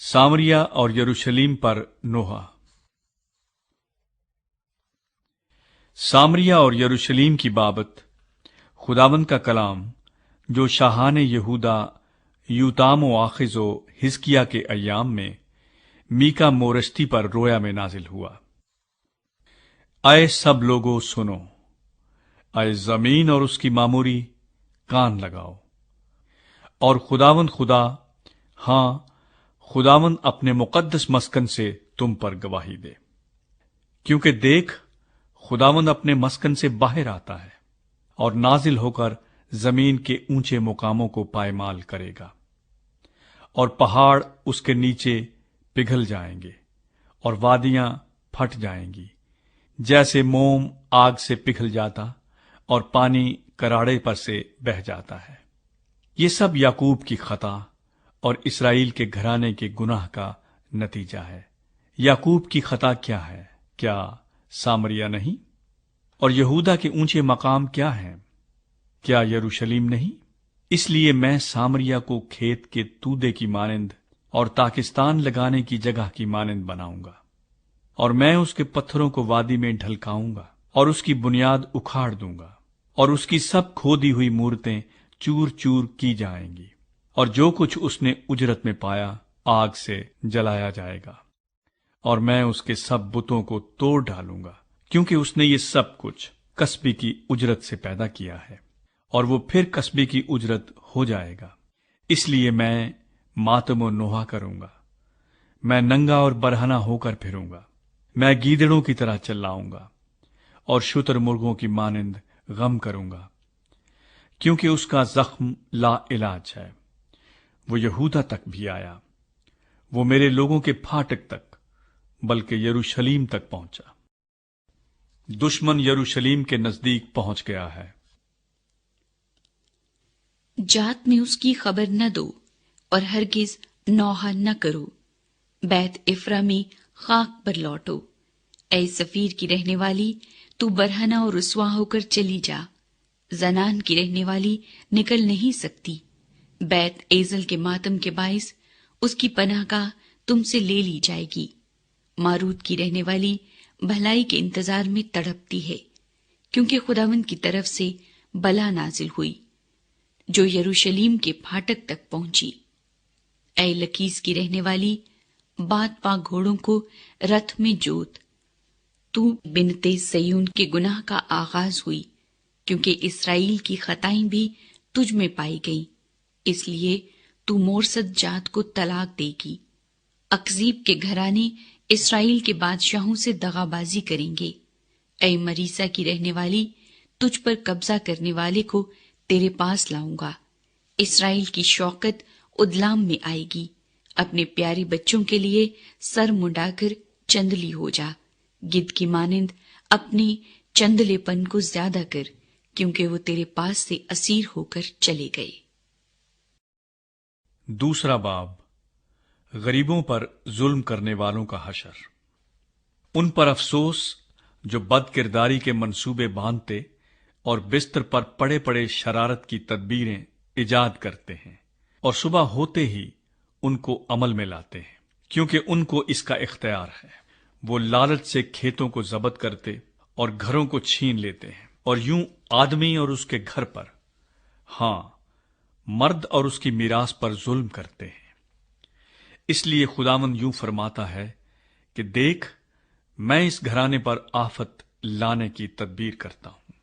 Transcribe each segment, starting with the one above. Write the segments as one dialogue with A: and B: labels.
A: सामरिया और यरूशलेम पर नोहा। सामरिया और यरूशलेम की बाबत खुदावंद का कलाम जो शाहान यहूदा यूताम व आखिज व हिजकिया के अय्याम में मीका मोरश्ती पर रोया में नाजिल हुआ। अय सब लोगों सुनो, अय जमीन और उसकी मामूरी कान लगाओ। और खुदावंद खुदा, हां खुदावंद अपने मुकद्दस मस्कन से तुम पर गवाही दे। क्योंकि देख, खुदावंद अपने मस्कन से बाहर आता है और नाजिल होकर जमीन के ऊंचे मुकामों को पायमाल करेगा, और पहाड़ उसके नीचे पिघल जाएंगे और वादियां फट जाएंगी, जैसे मोम आग से पिघल जाता और पानी कराड़े पर से बह जाता है। ये सब याकूब की खता और इसराइल के घराने के गुनाह का नतीजा है। याकूब की खता क्या है? क्या सामरिया नहीं? और यहूदा के ऊंचे मकाम क्या हैं? क्या यरूशलेम नहीं? इसलिए मैं सामरिया को खेत के तूदे की मानंद और ताकिस्तान लगाने की जगह की मानंद बनाऊंगा, और मैं उसके पत्थरों को वादी में ढलकाऊंगा और उसकी बुनियाद उखाड़ दूंगा, और उसकी सब खोदी हुई मूर्तें चूर चूर की जाएंगी, और जो कुछ उसने उजरत में पाया आग से जलाया जाएगा, और मैं उसके सब बुतों को तोड़ डालूंगा, क्योंकि उसने ये सब कुछ कस्बे की उजरत से पैदा किया है, और वो फिर कस्बे की उजरत हो जाएगा। इसलिए मैं मातम और नोहा करूंगा, मैं नंगा और बरहना होकर फिरूंगा, मैं गीदड़ों की तरह चिल्लाऊंगा और शुतर मुर्गों की मानंद गम करूंगा, क्योंकि उसका जख्म ला इलाज है। वो यहूदा तक भी आया, वो मेरे लोगों के फाटक तक, बल्कि यरूशलेम तक पहुंचा। दुश्मन यरूशलेम के नजदीक पहुंच गया है।
B: जात में उसकी खबर न दो और हरगिज नौहा न करो। बैत इफ्रामी खाक पर लौटो। ऐ सफीर की रहने वाली, तू बरहना और रुसवा होकर चली जा। जनान की रहने वाली निकल नहीं सकती। बैत एजल के मातम के बाइस उसकी पनाहगाह तुमसे ले ली जाएगी। मारूद की रहने वाली भलाई के इंतजार में तड़पती है, क्योंकि खुदावंद की तरफ से बला नाजिल हुई जो यरूशलेम के फाटक तक पहुंची। ऐ लकीस की रहने वाली, बात पा घोड़ों को रथ में जोत। तू बिनते सयून के गुनाह का आगाज हुई, क्योंकि इसराइल की खताएं भी तुझ में पाई गई, इसलिए तू मोरसद जात को तलाक देगी। अकजीब के घराने इसराइल के बादशाहों से दगाबाजी करेंगे। ऐ मरीसा की रहने वाली, तुझ पर कब्जा करने वाले को तेरे पास लाऊंगा। इसराइल की शौकत उदलाम में आएगी। अपने प्यारे बच्चों के लिए सर मुंडाकर चंदली हो जा। गिद्ध की मानंद अपने चंदलेपन को ज्यादा कर, क्योंकि वो तेरे पास से असीर होकर चले गए।
A: दूसरा बाब, गरीबों पर जुल्म करने वालों का हशर। उन पर अफसोस जो बदकिरदारी के मंसूबे बांधते और बिस्तर पर पड़े पड़े शरारत की तदबीरें इजाद करते हैं, और सुबह होते ही उनको अमल में लाते हैं, क्योंकि उनको इसका इख्तियार है। वो लालच से खेतों को जब्त करते और घरों को छीन लेते हैं, और यूं आदमी और उसके घर पर, हां मर्द और उसकी मीरास पर जुल्म करते हैं। इसलिए खुदावंद यूं फरमाता है कि देख, मैं इस घराने पर आफत लाने की तदबीर करता हूं,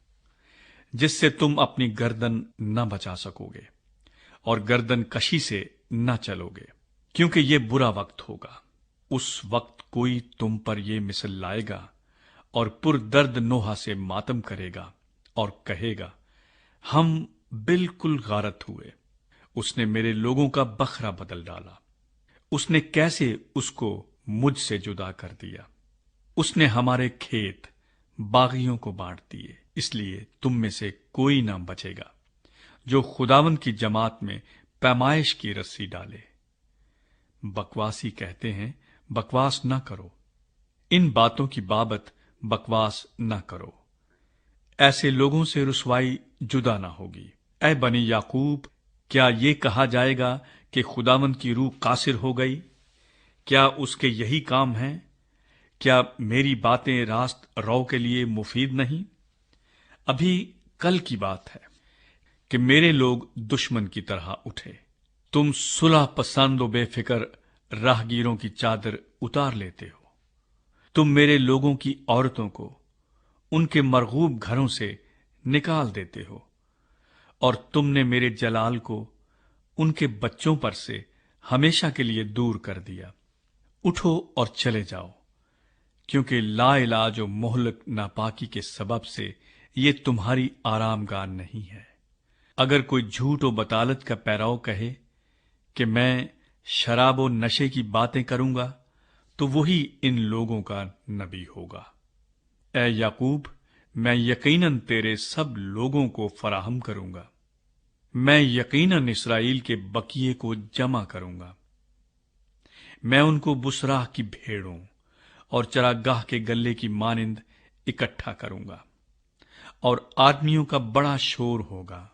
A: जिससे तुम अपनी गर्दन न बचा सकोगे और गर्दन कशी से न चलोगे, क्योंकि ये बुरा वक्त होगा। उस वक्त कोई तुम पर यह मिसल लाएगा और पुरदर्द नोहा से मातम करेगा और कहेगा, हम बिल्कुल गारत हुए। उसने मेरे लोगों का बखरा बदल डाला। उसने कैसे उसको मुझसे जुदा कर दिया। उसने हमारे खेत बागियों को बांट दिए। इसलिए तुम में से कोई ना बचेगा जो खुदावंद की जमात में पैमाइश की रस्सी डाले। बकवासी कहते हैं, बकवास न करो। इन बातों की बाबत बकवास न करो। ऐसे लोगों से रुसवाई जुदा ना होगी। ऐ बनी याकूब, क्या ये कहा जाएगा कि खुदावंद की रूह कासिर हो गई? کیا اس کے یہی کام ہیں؟ کیا میری باتیں راست رو کے لیے مفید نہیں؟ ابھی کل کی بات ہے کہ میرے لوگ دشمن کی طرح اٹھے. تم صلح پسند و بے فکر راہگیروں کی چادر اتار لیتے ہو. تم میرے لوگوں کی عورتوں کو ان کے مرغوب گھروں سے نکال دیتے ہو، اور تم نے میرے جلال کو ان کے بچوں پر سے ہمیشہ کے لیے دور کر دیا. اٹھو اور چلے جاؤ، کیونکہ لا علاج و مہلک ناپاکی کے سبب سے یہ تمہاری آرام گاہ نہیں ہے. اگر کوئی جھوٹ و بطالت کا پیرو کہے کہ میں شراب و نشے کی باتیں کروں گا، تو وہی ان لوگوں کا نبی ہوگا. اے یعقوب، میں یقیناً تیرے سب لوگوں کو فراہم کروں گا. میں یقیناً اسرائیل کے بقیے کو جمع کروں گا. میں ان کو بسراہ کی بھیڑوں اور چراگاہ کے گلے کی مانند اکٹھا کروں گا، اور آدمیوں کا بڑا شور ہوگا.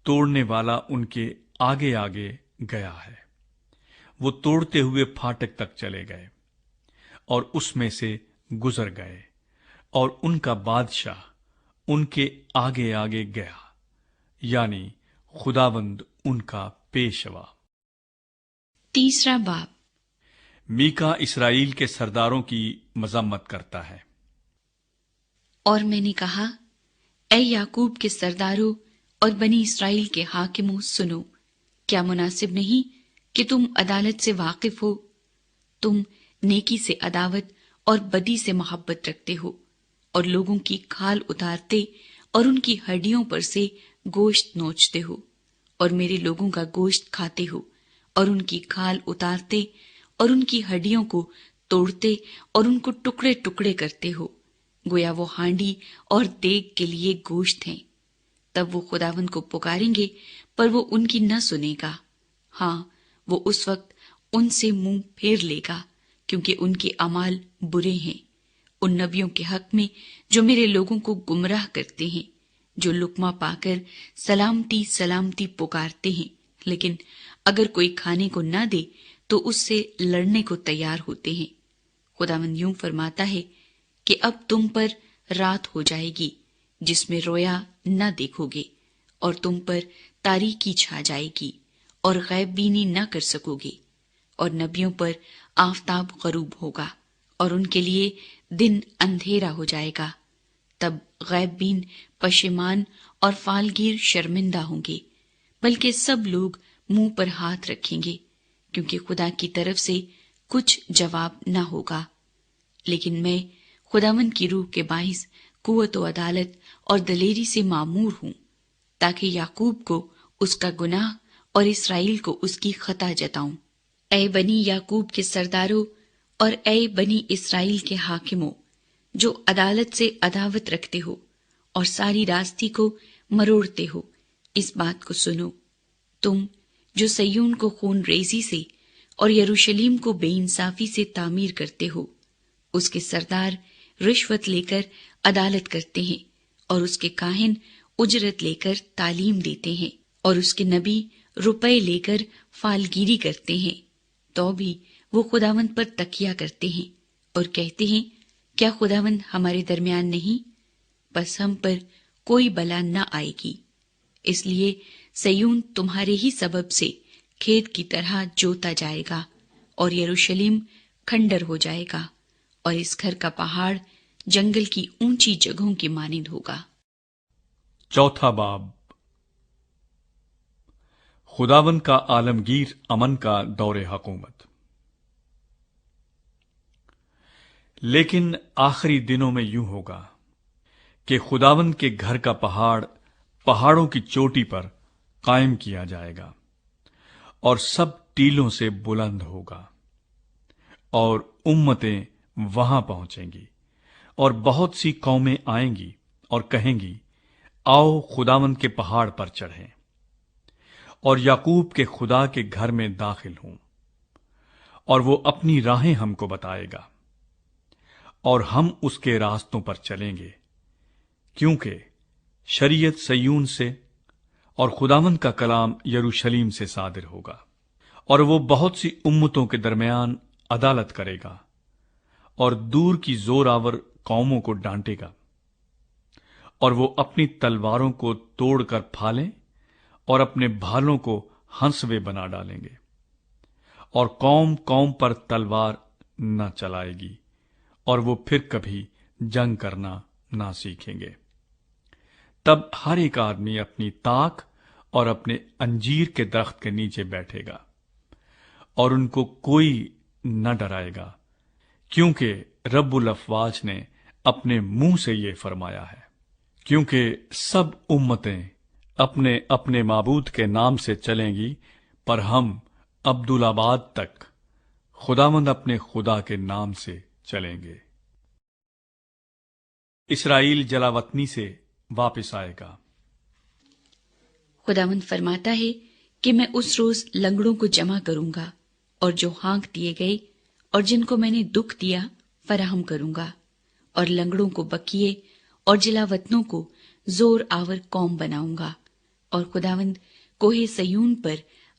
A: توڑنے والا ان کے آگے آگے گیا ہے. وہ توڑتے ہوئے پھاٹک تک چلے گئے اور اس میں سے گزر گئے، اور ان کا بادشاہ ان کے آگے آگے گیا، یعنی خداوند ان کا پیشوا.
B: تیسرا باب.
A: میکا اسرائیل کے سرداروں کی مذمت کرتا ہے.
B: اور میں نے کہا، اے یعقوب کے سرداروں اور بنی اسرائیل کے حاکموں، سنو، کیا مناسب نہیں کہ تم عدالت سے واقف ہو؟ تم نیکی سے عداوت اور بدی سے محبت رکھتے ہو، اور لوگوں کی کھال اتارتے اور ان کی ہڈیوں پر سے گوشت نوچتے ہو، اور میرے لوگوں کا گوشت کھاتے ہو، اور ان کی کھال اتارتے اور ان کی ہڈیوں کو توڑتے اور ان کو ٹکڑے ٹکڑے کرتے ہو، گویا وہ ہانڈی اور دیگ کے لیے گوشت ہیں. تب وہ خداوند کو پکاریں گے، پر وہ ان کی نہ سنے گا. ہاں، وہ اس وقت ان سے منہ پھیر لے گا، کیونکہ ان کے اعمال برے ہیں. ان نبیوں کے حق میں جو میرے لوگوں کو گمراہ کرتے ہیں، جو لقمہ پا کر سلامتی سلامتی پکارتے ہیں، لیکن اگر کوئی کھانے کو نہ دے تو اس سے لڑنے کو تیار ہوتے ہیں. خداوند یوں فرماتا ہے کہ اب تم پر رات ہو جائے گی جس میں رویا نہ دیکھو گے، اور تم پر تاریکی چھا جائے گی اور غیب بینی نہ کر سکو گے. اور نبیوں پر آفتاب غروب ہوگا اور ان کے لیے دن اندھیرا ہو جائے گا. تب غیب بین پشیمان اور فالگیر شرمندہ ہوں گے، بلکہ سب لوگ منہ پر ہاتھ رکھیں گے، کیونکہ خدا کی طرف سے کچھ جواب نہ ہوگا. لیکن میں خداوند کی روح کے باعث قوت و عدالت اور دلیری سے معمور ہوں، تاکہ یعقوب کو اس کا گناہ اور اسرائیل کو اس کی خطا جتاؤں. اے بنی یعقوب کے سرداروں اور اے بنی اسرائیل کے حاکموں، جو عدالت سے عداوت رکھتے ہو اور ساری راستی کو مروڑتے ہو، اس بات کو سنو. تم جو سیون کو خون ریزی سے اور یروشلیم کو بے انصافی سے تعمیر کرتے ہو، اس کے سردار رشوت لے کر عدالت کرتے ہیں، اور اس کے کاہن اجرت لے کر تعلیم دیتے ہیں، اور اس کے نبی روپے لے کر فالگیری کرتے ہیں. تو بھی وہ خداوند پر تکیہ کرتے ہیں اور کہتے ہیں، کیا خداوند ہمارے درمیان نہیں؟ بس ہم پر کوئی بلا نہ آئے گی. اس لیے سیون تمہارے ہی سبب سے کھیت کی طرح جوتا جائے گا، اور یروشلیم کھنڈر ہو جائے گا، اور اس گھر کا پہاڑ جنگل کی اونچی جگہوں کی مانند ہوگا.
A: چوتھا باب. خداوند کا عالمگیر امن کا دور حکومت. لیکن آخری دنوں میں یوں ہوگا کہ خداوند کے گھر کا پہاڑ پہاڑوں کی چوٹی پر قائم کیا جائے گا، اور سب ٹیلوں سے بلند ہوگا، اور امتیں وہاں پہنچیں گی، اور بہت سی قومیں آئیں گی اور کہیں گی، آؤ خداوند کے پہاڑ پر چڑھیں، اور یعقوب کے خدا کے گھر میں داخل ہوں. اور وہ اپنی راہیں ہم کو بتائے گا، اور ہم اس کے راستوں پر چلیں گے. کیونکہ شریعت سیون سے اور خداوند کا کلام یروشلیم سے صادر ہوگا، اور وہ بہت سی امتوں کے درمیان अदालत करेगा और दूर की जोरावर कौमों को डांटेगा, और वो अपनी तलवारों को तोड़कर फालें और अपने भालों को हंसवे बना डालेंगे, और कौम कौम पर तलवार न चलाएगी, और वो फिर कभी जंग करना ना सीखेंगे। तब हर एक आदमी अपनी ताक और अपने अंजीर के दरख्त के नीचे बैठेगा, और उनको कोई न डराएगा, क्योंकि रब्बुल अफवाज ने अपने मुंह से ये फरमाया है। क्योंकि सब उम्मतें अपने अपने माबूद के नाम से चलेंगी, पर हम अब्दुलाबाद तक खुदावंद अपने खुदा के नाम से चलेंगे। इसराइल जलावतनी से वापस आएगा।
B: खुदावंद फरमाता है कि मैं उस रोज लंगड़ों को जमा करूंगा, और जो हाँक दिए गए और जिनको मैंने दुख दिया फराहम करूंगा, और लंगड़ों को बकिए और जलावतनों को जोर आवर कौम बनाऊंगा। और खुदावंद कोहे सयून पर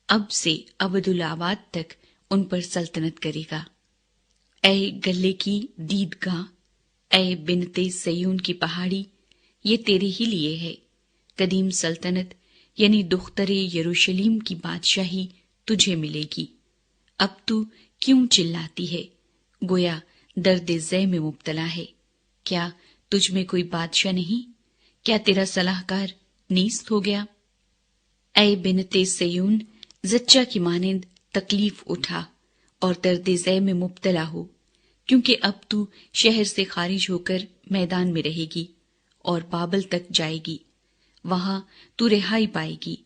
B: अब से अबदुलाबाद तक उन पर सल्तनत करेगा। ऐ गल्ले की दीदगाह, ऐ बिनते सयून की पहाड़ी, ये तेरे ही लिए है। कदीम सल्तनत यानी दुख्तरे यरूशलेम की बादशाही तुझे मिलेगी। अब तू क्यों चिल्लाती है, गोया दर्द ज़े में मुब्तला है? क्या तुझ में कोई बादशाह नहीं? क्या तेरा सलाहकार नीस्त हो गया? ऐ बिनते सयून, जच्चा की मानिंद तकलीफ उठा और दर्द ज़े में मुब्तला हो, क्योंकि अब तू शहर से खारिज होकर मैदान में रहेगी और बाबल तक जाएगी। वहां तू रिहाई पाएगी,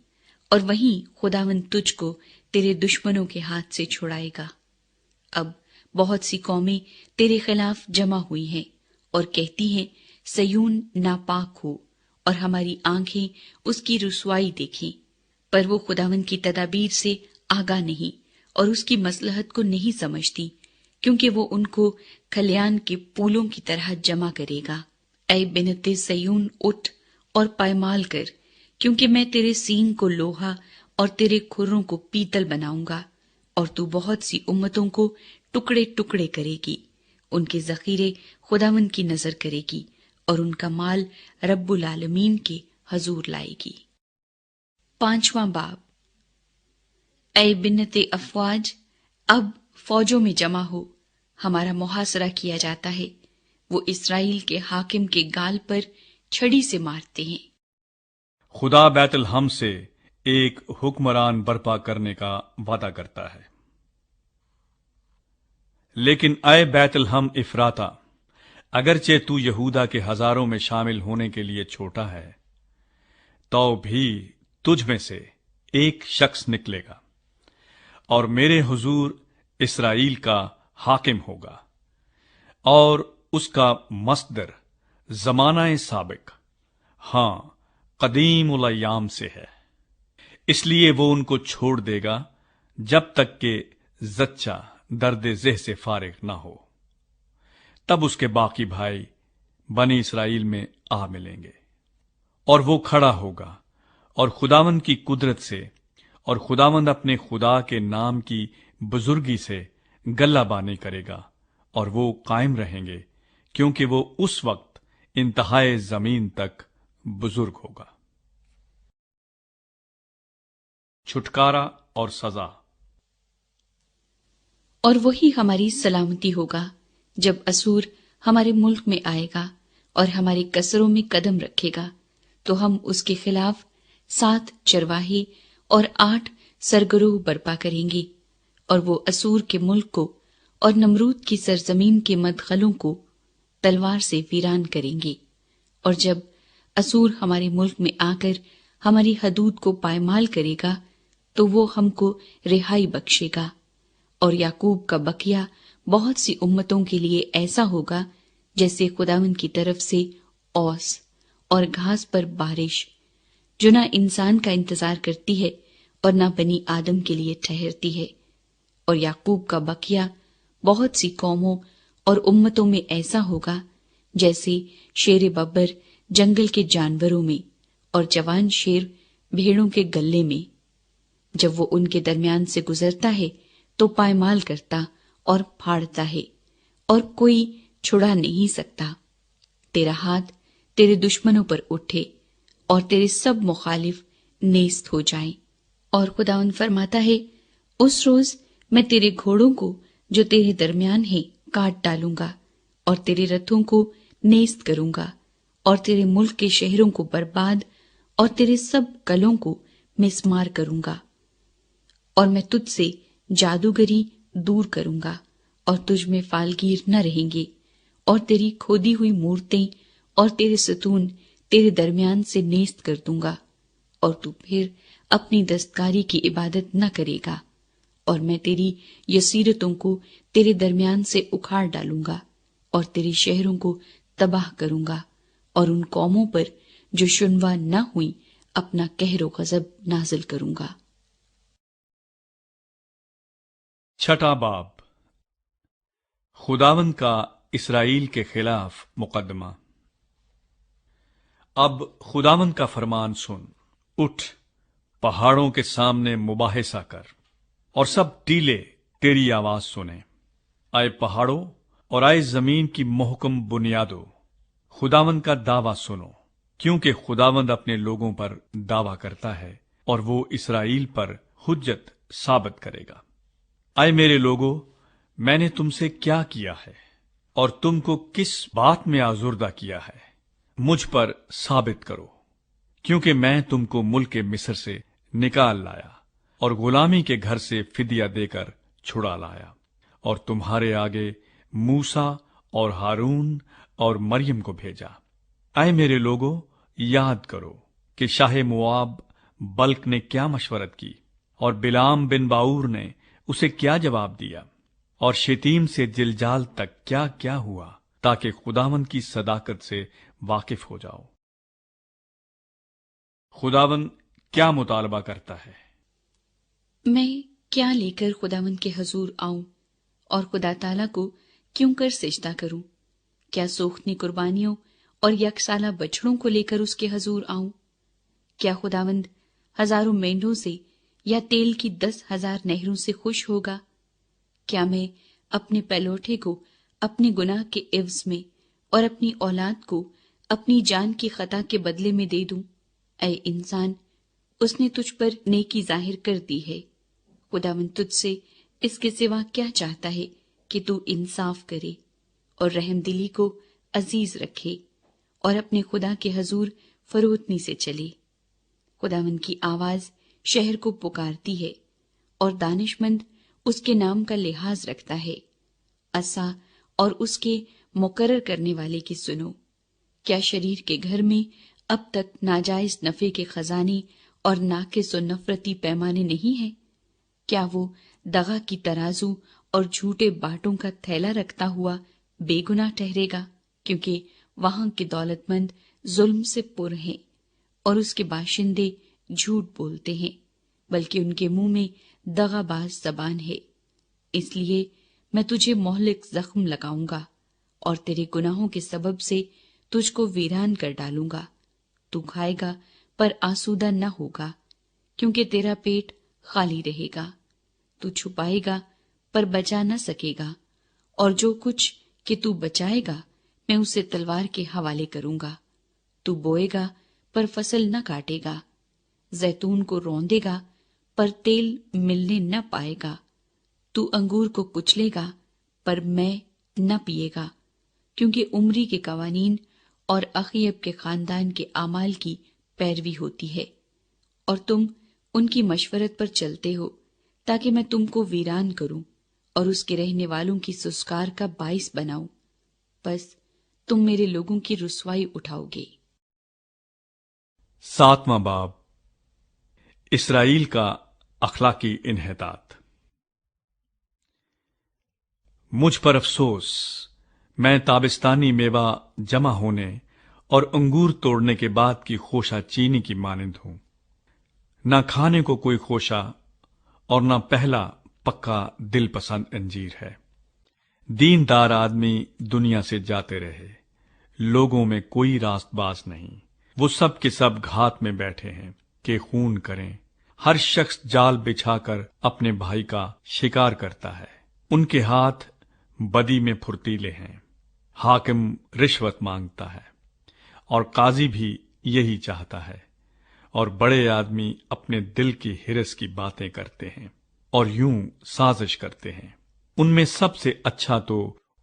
B: और वहीं खुदावंद तुझको तेरे दुश्मनों के हाथ से छुड़ाएगा। अब बहुत सी कौमें तेरे खिलाफ जमा हुई हैं और कहती हैं, सयून नापाक हो और हमारी आंखें उसकी रुसवाई देखें। पर वो खुदावंद की तदाबीर से आगा नहीं और उसकी मसलहत को नहीं समझती, क्योंकि वो उनको खलियान के फूलों की तरह जमा करेगा। ऐ बिनते सयून, उठ और पायमाल कर, क्योंकि मैं तेरे सींग को लोहा और तेरे खुरों को पीतल बनाऊंगा, और तू बहुत सी उम्मतों को टुकड़े टुकड़े करेगी। उनके जखीरे खुदावंद की नजर करेगी और उनका माल रब्बुल आलमीन के हजूर लाएगी। 5वां बाब। ऐ बिन्नते अफवाज, अब फौजों में जमा हो, हमारा मुहासरा किया जाता है। वो इसराइल के हाकिम के गाल पर छड़ी से मारते हैं।
A: खुदा बैतुलहम से एक हुक्मरान बर्पा करने का वादा करता है। लेकिन ऐ बैतुलहम इफराता, अगरचे तू यहूदा के हजारों में शामिल होने के लिए छोटा है, तो भी तुझ में से एक शख्स निकलेगा और मेरे हुजूर इसराइल का हाकिम होगा, और उसका मस्दर जमाना साबिक, हां, कदीम उल अय्याम से है। इसलिए वो उनको छोड़ देगा जब तक कि जच्चा दर्द ज़ेह से फारिग ना हो। तब उसके बाकी भाई बनी इसराइल में आ मिलेंगे, और वो खड़ा होगा और खुदावंद की कुदरत से और खुदावंद अपने खुदा के नाम की बुजुर्गी से गल्लाबानी करेगा, और वो कायम रहेंगे, क्योंकि वो उस वक्त इंतहाए जमीन तक बुजुर्ग होगा। छुटकारा और सजा।
B: और वही हमारी सलामती होगा जब असूर हमारे मुल्क में आएगा और हमारे कसरों में कदम रखेगा, तो हम उसके खिलाफ 7 चरवाहे और 8 सरगरोह बर्पा करेंगे, और वो असूर के मुल्क को और नमरूद की सरजमीन के मदखलों को तलवार से वीरान करेंगे। और जब असूर हमारे मुल्क में आकर हमारी हदूद को पायमाल करेगा, तो वो हमको रिहाई बख्शेगा। और याकूब का बकिया बहुत सी उम्मतों के लिए ऐसा होगा जैसे खुदावंद की तरफ से औस और घास पर बारिश, जो ना इंसान का इंतजार करती है और ना बनी आदम के लिए ठहरती है। और याकूब का बकिया बहुत सी कौमों और उम्मतों में ऐसा होगा जैसे शेर बब्बर जंगल के जानवरों में और जवान शेर भेड़ों के गले में। जब वो उनके दरमियान से गुजरता है तो पायमाल करता اور پھاڑتا ہے اور کوئی چھڑا نہیں سکتا۔ تیرا ہاتھ تیرے دشمنوں پر اٹھے اور تیرے سب مخالف نیست ہو جائیں۔ اور خداوند فرماتا ہے، اس روز میں تیرے گھوڑوں کو جو تیرے درمیان ہیں کاٹ ڈالوں گا اور تیرے رتھوں کو نیست کروں گا اور تیرے ملک کے شہروں کو برباد اور تیرے سب قلعوں کو مسمار کروں گا، اور میں تجھ سے جادوگری دور کروں گا اور تجھ میں فالگیر نہ رہیں گے، اور تیری کھودی ہوئی مورتیں اور تیرے ستون تیرے درمیان سے نیست کر دوں گا، اور تو پھر اپنی دستکاری کی عبادت نہ کرے گا، اور میں تیری یسیرتوں کو تیرے درمیان سے اکھاڑ ڈالوں گا اور تیرے شہروں کو تباہ کروں گا، اور ان قوموں پر جو شنوا نہ ہوئی اپنا قہر و غضب نازل کروں گا۔
A: چھٹا باب، خداوند کا اسرائیل کے خلاف مقدمہ۔ اب خداوند کا فرمان سن، اٹھ، پہاڑوں کے سامنے مباحثہ کر اور سب ٹیلے تیری آواز سنیں۔ آئے پہاڑوں اور آئے زمین کی محکم بنیادوں، خداوند کا دعویٰ سنو، کیونکہ خداوند اپنے لوگوں پر دعویٰ کرتا ہے اور وہ اسرائیل پر حجت ثابت کرے گا۔ آئے میرے لوگوں، میں نے تم سے کیا کیا ہے اور تم کو کس بات میں آزردہ کیا ہے؟ مجھ پر ثابت کرو، کیونکہ میں تم کو ملک مصر سے نکال لایا اور غلامی کے گھر سے فدیہ دے کر چھڑا لایا، اور تمہارے آگے موسیٰ اور ہارون اور مریم کو بھیجا۔ اے میرے لوگوں، یاد کرو کہ شاہ مواب بلک نے کیا مشورت کی اور بلعام بن باور نے اسے کیا جواب دیا، اور شتیم سے جلجال تک کیا کیا ہوا، تاکہ خداوند کی صداقت سے واقف ہو جاؤ۔ خداوند کیا مطالبہ کرتا ہے؟
B: میں کیا لے کر خداوند کے حضور آؤں اور خدا تعالیٰ کو کیوں کر سجدہ کروں؟ کیا سوختنی قربانیوں اور یکسالہ بچڑوں کو لے کر اس کے حضور آؤں؟ کیا خداوند ہزاروں مینڈوں سے یا تیل کی 10,000 نہروں سے خوش ہوگا؟ کیا میں اپنے پلوٹے کو اپنے گناہ کے عوض میں اور اپنی اولاد کو اپنی جان کی خطا کے بدلے میں دے دوں؟ اے انسان، اس نے تجھ پر نیکی ظاہر کر دی ہے۔ خداوند تجھ سے اس کے سوا کیا چاہتا ہے کہ تو انصاف کرے اور رحم دلی کو عزیز رکھے اور اپنے خدا کے حضور فروتنی سے چلے۔ خداوند کی آواز شہر کو پکارتی ہے اور دانش مند اس کے نام کا لحاظ رکھتا ہے۔ عصا اور اس کے مقرر کرنے والے کی سنو۔ کیا شریر کے گھر میں اب تک ناجائز نفع کے خزانے اور ناقص و نفرتی پیمانے نہیں ہیں؟ کیا وہ دغا کی ترازو اور جھوٹے باٹوں کا تھیلا رکھتا ہوا بے گناہ ٹھہرے گا؟ کیونکہ وہاں کے دولت مند ظلم سے پر ہیں اور اس کے باشندے جھوٹ بولتے ہیں، بلکہ ان کے منہ میں دغا باز زبان ہے۔ اس لیے میں تجھے مہلک زخم لگاؤں گا اور تیرے گناہوں کے سبب سے تجھ کو ویران کر ڈالوں گا۔ تو کھائے گا پر آسودہ نہ ہوگا، کیونکہ تیرا پیٹ خالی رہے گا۔ تو چھپائے گا پر بچا نہ سکے گا، اور جو کچھ کہ تو بچائے گا میں اسے تلوار کے حوالے کروں گا۔ تو بوئے گا پر فصل نہ کاٹے گا، زیتون کو روندے گا پر تیل ملنے نہ پائے گا۔ تو انگور کو کچلے گا پر میں نہ پیے گا، کیونکہ عمری کے قوانین اور اخیب کے خاندان کے اعمال کی پیروی ہوتی ہے، اور تم ان کی مشورت پر چلتے ہو تاکہ میں تم کو ویران کروں اور اس کے رہنے والوں کی سسکار کا باعث بناؤں۔ بس تم میرے لوگوں کی رسوائی اٹھاؤ گے۔
A: 7واں باب، اسرائیل کا اخلاقی انحطاط۔ مجھ پر افسوس، میں تابستانی میوہ جمع ہونے اور انگور توڑنے کے بعد کی خوشہ چینی کی مانند ہوں۔ نہ کھانے کو کوئی خوشہ اور نہ پہلا پکا دل پسند انجیر ہے۔ دیندار آدمی دنیا سے جاتے رہے، لوگوں میں کوئی راست باز نہیں۔ وہ سب کے سب گھات میں بیٹھے ہیں کہ خون کریں۔ ہر شخص جال بچھا کر اپنے بھائی کا شکار کرتا ہے۔ उनके हाथ बदी में फुर्तीले हैं। हाकिम रिश्वत मांगता है और काजी भी यही चाहता है, और बड़े आदमी अपने दिल की हिरस की बातें करते हैं और यूं साजिश करते हैं। उनमें सबसे अच्छा तो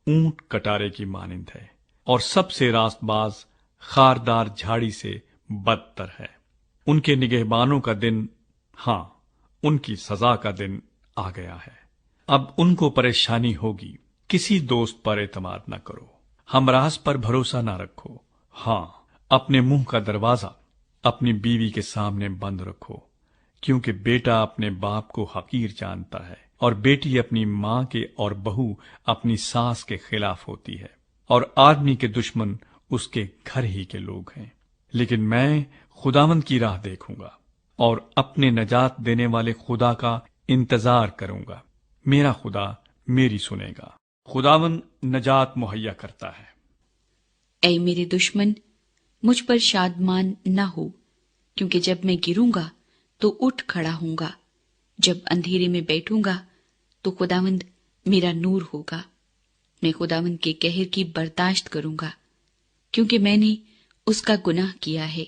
A: ऊंट कटारे की मानिंद है, और सबसे रास्तबाज खारदार झाड़ी से बदतर है। उनके निगहबानों का दिन, हाँ, उनकी सजा का दिन आ गया है। अब उनको परेशानी होगी। किसी दोस्त पर एतमाद न करो, हमराज पर भरोसा न रखो। हाँ, अपने मुंह का दरवाजा अपनी बीवी के सामने बंद रखो, क्योंकि बेटा अपने बाप को हकीर जानता है और बेटी अपनी माँ के और बहू अपनी सास के खिलाफ होती है, और आदमी के दुश्मन उसके घर ही के लोग हैं। लेकिन मैं खुदावंद की राह देखूंगा और अपने नजात देने वाले खुदा का इंतजार करूंगा। मेरा खुदा मेरी सुनेगा। खुदावंद नजात मुहैया करता है।
B: ऐ मेरे दुश्मन, मुझ पर शादमान न हो, क्योंकि जब मैं गिरूंगा तो उठ खड़ा होऊंगा। जब अंधेरे में बैठूंगा तो खुदावंद मेरा नूर होगा। मैं खुदावंद के कहर की बर्दाश्त करूंगा, क्योंकि मैंने उसका गुनाह किया है।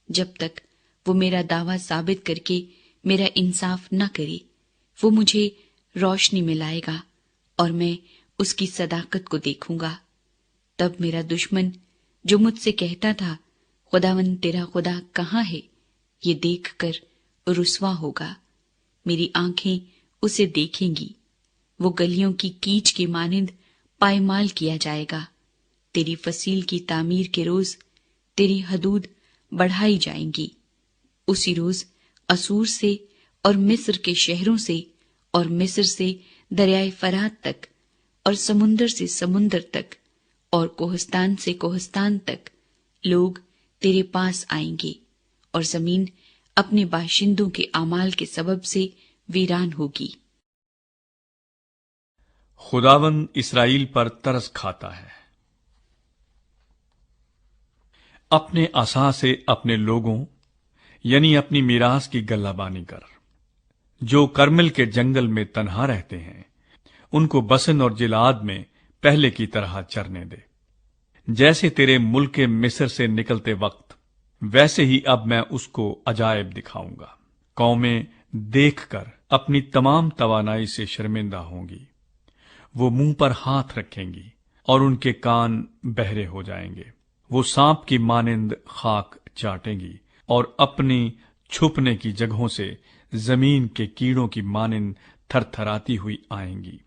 B: जब तक वो मेरा दावा साबित करके मेरा इंसाफ न करे, वो मुझे रोशनी में लाएगा और मैं उसकी सदाकत को देखूंगा। तब मेरा दुश्मन जो मुझसे कहता था, खुदावंद तेरा खुदा कहाँ है, ये देखकर रुसवा होगा। मेरी आंखें उसे देखेंगी। वो गलियों की कीच की मानिंद पायमाल किया जाएगा। तेरी फसील की तामीर के रोज तेरी हदूद बढ़ाई जाएंगी। उसी रोज असूर से और मिस्र के शहरों से और मिस्र से दरियाए फरात तक और समुंदर से समुंदर तक और कोहस्तान से कोहस्तान तक लोग तेरे पास आएंगे, और जमीन अपने बाशिंदों के अमाल के सबब से वीरान होगी।
A: खुदावंद इसराइल पर तरस खाता है। अपने असा से अपने लोगों यानी अपनी मीरास की गल्लाबानी कर। जो करमिल के जंगल में तन्हा रहते हैं, उनको बसन और जिलाद में पहले की तरह चरने दे। जैसे तेरे मुल्क के मिस्र से निकलते वक्त, वैसे ही अब मैं उसको अजायब दिखाऊंगा। कौमें देखकर अपनी तमाम तवानाई से शर्मिंदा होंगी। वो मुंह पर हाथ रखेंगी और उनके कान बहरे हो जाएंगे। वो सांप की मानिंद खाक चाटेंगी और अपनी छुपने की जगहों से जमीन के कीड़ों की मानिंद थरथराती हुई आएंगी।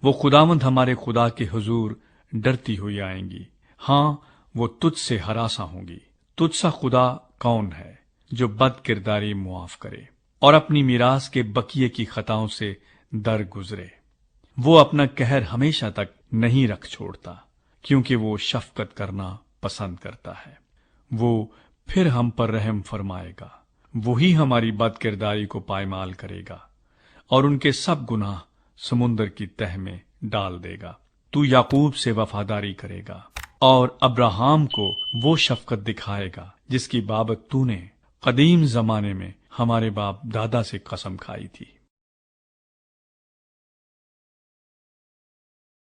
A: वो खुदावंद हमारे खुदा के हुजूर डरती हुई आएंगी। हाँ, वो तुझसे हरासा होंगी। तुझसा खुदा कौन है जो बद किरदारी मुआफ करे और अपनी मीरास के बकिए की खताओं से दर गुजरे। वो अपना कहर हमेशा तक नहीं रख छोड़ता, क्योंकि वो शफकत करना पसंद करता है। वो फिर हम पर रहम फरमाएगा। वही हमारी बद किरदारी को पायमाल करेगा और उनके सब गुनाह समुंदर की तह में डाल देगा। तू याकूब से वफादारी करेगा और अब्राहम को वो शफकत दिखाएगा जिसकी बाबत तूने कदीम जमाने में हमारे बाप दादा से कसम खाई थी।